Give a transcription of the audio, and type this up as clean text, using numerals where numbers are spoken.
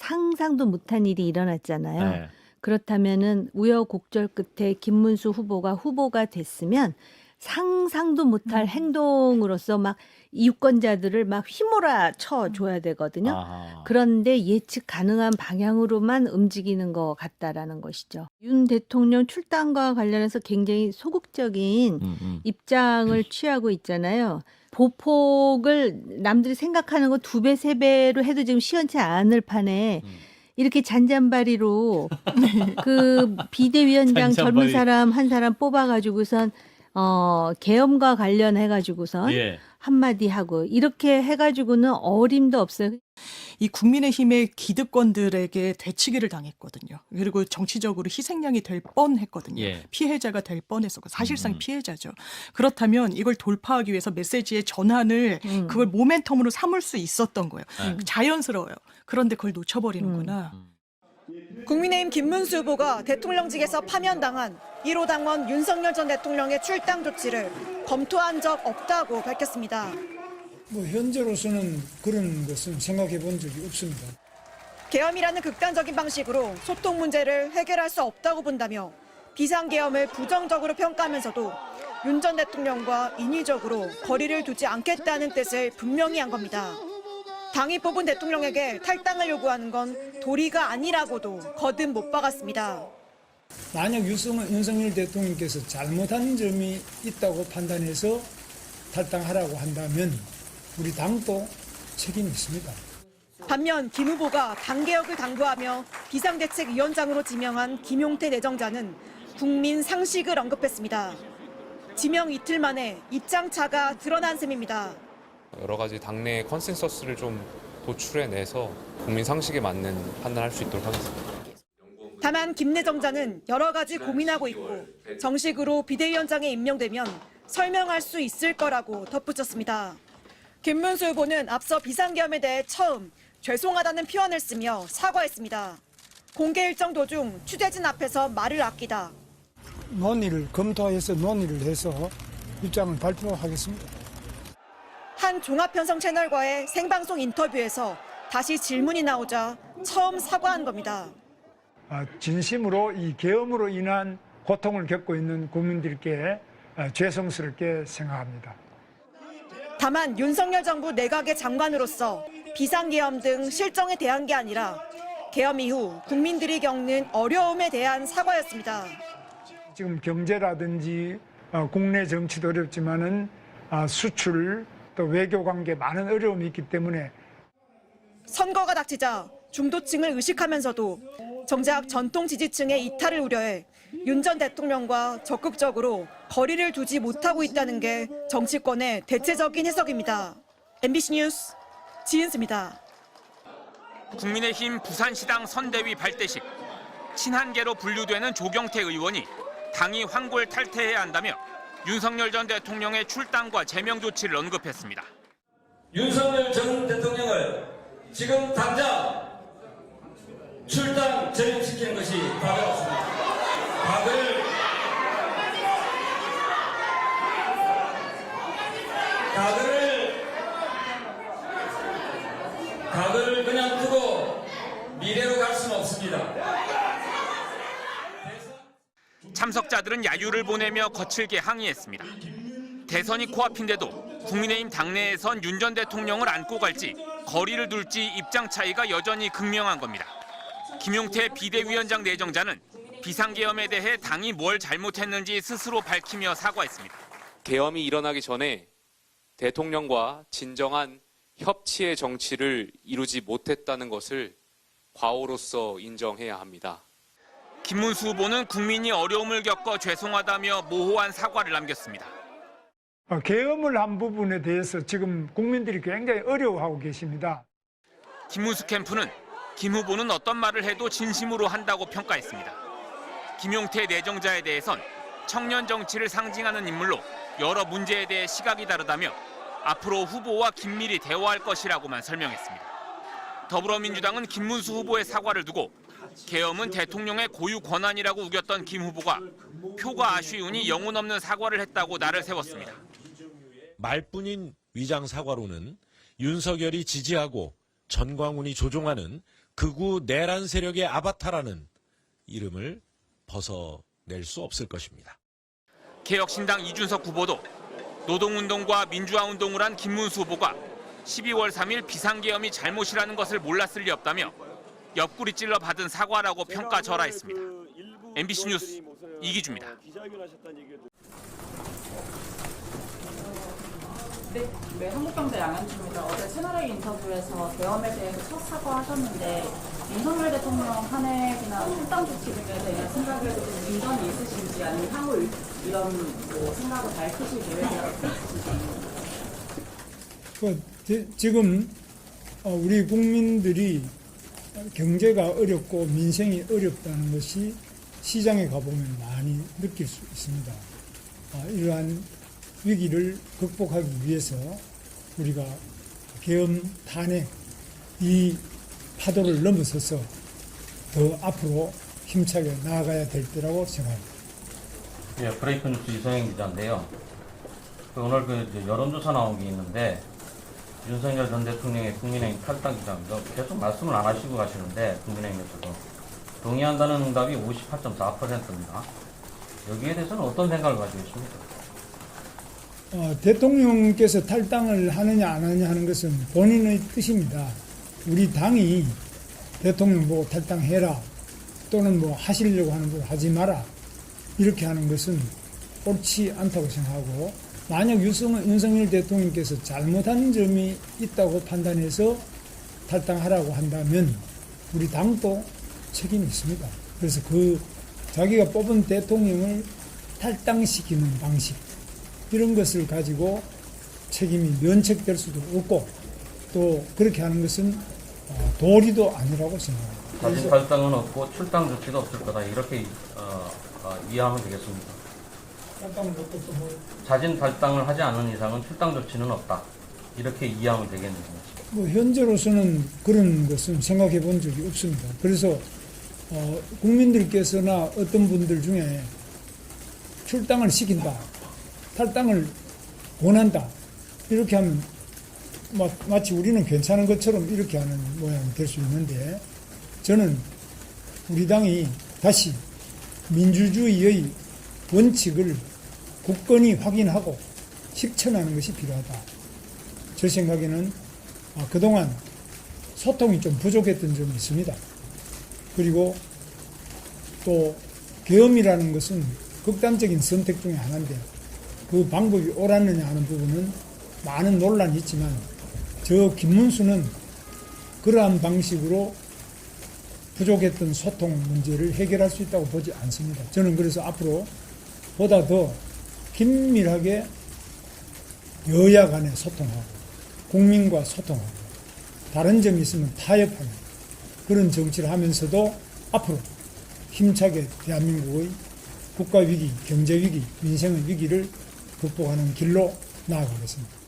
상상도 못한 일이 일어났잖아요. 네. 그렇다면은 우여곡절 끝에 김문수 후보가 됐으면 상상도 못할 행동으로서 막 유권자들을 막 휘몰아쳐 줘야 되거든요. 아하. 그런데 예측 가능한 방향으로만 움직이는 것 같다라는 것이죠. 윤 대통령 출당과 관련해서 굉장히 소극적인 입장을 취하고 있잖아요. 보폭을 남들이 생각하는 거 2배, 3배로 해도 지금 시원치 않을 판에 이렇게 잔잔바리로 그 비대위원장 젊은 잔잔바리. 사람 한 사람 뽑아가지고선 계엄과 관련해가지고선 예. 한마디 하고 이렇게 해가지고는 어림도 없어요. 이 국민의힘의 기득권들에게 대치기를 당했거든요. 그리고 정치적으로 희생양이 될 뻔했거든요. 예. 피해자가 될 뻔했었고 사실상 피해자죠. 그렇다면 이걸 돌파하기 위해서 메시지의 전환을 그걸 모멘텀으로 삼을 수 있었던 거예요. 자연스러워요. 그런데 그걸 놓쳐버리는구나. 국민의힘 김문수 후보가 대통령직에서 파면당한 1호 당원 윤석열 전 대통령의 출당 조치를 검토한 적 없다고 밝혔습니다. 현재로서는 그런 것은 생각해 본 적이 없습니다. 계엄이라는 극단적인 방식으로 소통 문제를 해결할 수 없다고 본다며 비상계엄을 부정적으로 평가하면서도 윤 전 대통령과 인위적으로 거리를 두지 않겠다는 뜻을 분명히 한 겁니다. 당이 뽑은 대통령에게 탈당을 요구하는 건 도리가 아니라고도 거듭 못 박았습니다. 만약 윤석열 대통령께서 잘못한 점이 있다고 판단해서 탈당하라고 한다면 우리 당도 책임이 있습니다. 반면 김 후보가 당개혁을 당부하며 비상대책위원장으로 지명한 김용태 내정자는 국민 상식을 언급했습니다. 지명 이틀 만에 입장차가 드러난 셈입니다. 여러 가지 당내 컨센서스를 좀 도출해내서 국민 상식에 맞는 판단할 수 있도록 하겠습니다. 다만 김 내정자는 여러 가지 고민하고 있고 정식으로 비대위원장에 임명되면 설명할 수 있을 거라고 덧붙였습니다. 김문수 후보는 앞서 비상계엄에 대해 처음 죄송하다는 표현을 쓰며 사과했습니다. 공개 일정 도중 취재진 앞에서 말을 아끼다. 검토해서 논의를 해서 입장을 발표하겠습니다. 한 종합편성 채널과의 생방송 인터뷰에서 다시 질문이 나오자 처음 사과한 겁니다. 진심으로 이 계엄으로 인한 고통을 겪고 있는 국민들께 죄송스럽게 생각합니다. 다만 윤석열 정부 내각의 장관으로서 비상계엄 등 실정에 대한 게 아니라 계엄 이후 국민들이 겪는 어려움에 대한 사과였습니다. 지금 경제라든지 국내 정치도 어렵지만은 수출 또 외교 관계 많은 어려움이 있기 때문에 선거가 닥치자 중도층을 의식하면서도 정작 전통 지지층의 이탈을 우려해 윤 전 대통령과 적극적으로 거리를 두지 못하고 있다는 게 정치권의 대체적인 해석입니다. MBC 뉴스 지은수입니다. 국민의힘 부산시당 선대위 발대식. 친한계로 분류되는 조경태 의원이 당이 황골 탈퇴해야 한다며 윤석열 전 대통령의 출당과 제명 조치를 언급했습니다. 윤석열 전 대통령을 지금 당장 출당 제명시키는 것이 바람습니다. 각을 그냥 두고 미래로 갈 수는 없습니다. 참석자들은 야유를 보내며 거칠게 항의했습니다. 대선이 코앞인데도 국민의힘 당내에선 윤 전 대통령을 안고 갈지 거리를 둘지 입장 차이가 여전히 극명한 겁니다. 김용태 비대위원장 내정자는 비상계엄에 대해 당이 뭘 잘못했는지 스스로 밝히며 사과했습니다. 계엄이 일어나기 전에 대통령과 진정한 협치의 정치를 이루지 못했다는 것을 과오로서 인정해야 합니다. 김문수 후보는 국민이 어려움을 겪어 죄송하다며 모호한 사과를 남겼습니다. 계엄을 한 부분에 대해서 지금 국민들이 굉장히 어려워하고 계십니다. 김문수 캠프는 김 후보는 어떤 말을 해도 진심으로 한다고 평가했습니다. 김용태 내정자에 대해선 청년 정치를 상징하는 인물로 여러 문제에 대해 시각이 다르다며 앞으로 후보와 긴밀히 대화할 것이라고만 설명했습니다. 더불어민주당은 김문수 후보의 사과를 두고 계엄은 대통령의 고유 권한이라고 우겼던 김 후보가 표가 아쉬우니 영혼 없는 사과를 했다고 날을 세웠습니다. 말뿐인 위장 사과로는 윤석열이 지지하고 전광훈이 조종하는 극우 내란 세력의 아바타라는 이름을 벗어낼 수 없을 것입니다. 개혁신당 이준석 후보도 노동운동과 민주화운동을 한 김문수 후보가 12월 3일 비상계엄이 잘못이라는 것을 몰랐을 리 없다며 옆구리 찔러 받은 사과라고 평가절하했습니다. MBC 뉴스 이기주입니다. 네, 한국경제 양현주입니다. 어제 채널A 인터뷰에서 계엄에 대해서 첫 사과하셨는데 윤석열 대통령 탄핵이나 탈당 조치 등에 대한 생각에 좀 이전이 있으신지 아니면 향후 이런 생각을 밝히실 계획이라고 있으신지. 지금 우리 국민들이 경제가 어렵고 민생이 어렵다는 것이 시장에 가보면 많이 느낄 수 있습니다. 이러한 위기를 극복하기 위해서 우리가 계엄 탄핵 이 파도를 넘어서서 더 앞으로 힘차게 나아가야 될 때라고 생각합니다. 예, 브레이크 뉴스 이성영 기자인데요. 오늘 여론조사 나온 게 있는데 윤석열 전 대통령의 국민의힘 탈당 기자입니다. 계속 말씀을 안 하시고 가시는데 국민의힘에서도 동의한다는 응답이 58.4%입니다. 여기에 대해서는 어떤 생각을 가지고 있습니까? 대통령께서 탈당을 하느냐 안 하느냐 하는 것은 본인의 뜻입니다. 우리 당이 대통령 보고 탈당해라 또는 하시려고 하는 걸 하지 마라 이렇게 하는 것은 옳지 않다고 생각하고 만약 윤석열 대통령께서 잘못한 점이 있다고 판단해서 탈당하라고 한다면 우리 당도 책임이 있습니다. 그래서 자기가 뽑은 대통령을 탈당시키는 방식 이런 것을 가지고 책임이 면책될 수도 없고 또 그렇게 하는 것은 도리도 아니라고 생각합니다. 자진 탈당은 없고 출당 조치도 없을 거다 이렇게 이해하면 되겠습니다. 자진 탈당을 하지 않은 이상은 출당 조치는 없다 이렇게 이해하면 되겠네요. 현재로서는 그런 것은 생각해 본 적이 없습니다. 그래서 국민들께서나 어떤 분들 중에 출당을 시킨다, 탈당을 원한다 이렇게 하면 마치 우리는 괜찮은 것처럼 이렇게 하는 모양이 될 수 있는데 저는 우리 당이 다시 민주주의의 원칙을 굳건히 확인하고 실천하는 것이 필요하다. 제 생각에는 그동안 소통이 좀 부족했던 점이 있습니다. 그리고 또 계엄이라는 것은 극단적인 선택 중에 하나인데 그 방법이 옳았느냐 하는 부분은 많은 논란이 있지만 저 김문수는 그러한 방식으로 부족했던 소통 문제를 해결할 수 있다고 보지 않습니다. 저는 그래서 앞으로 보다 더 긴밀하게 여야 간에 소통하고 국민과 소통하고 다른 점이 있으면 타협하는 그런 정치를 하면서도 앞으로 힘차게 대한민국의 국가 위기, 경제 위기, 민생의 위기를 극복하는 길로 나아가겠습니다.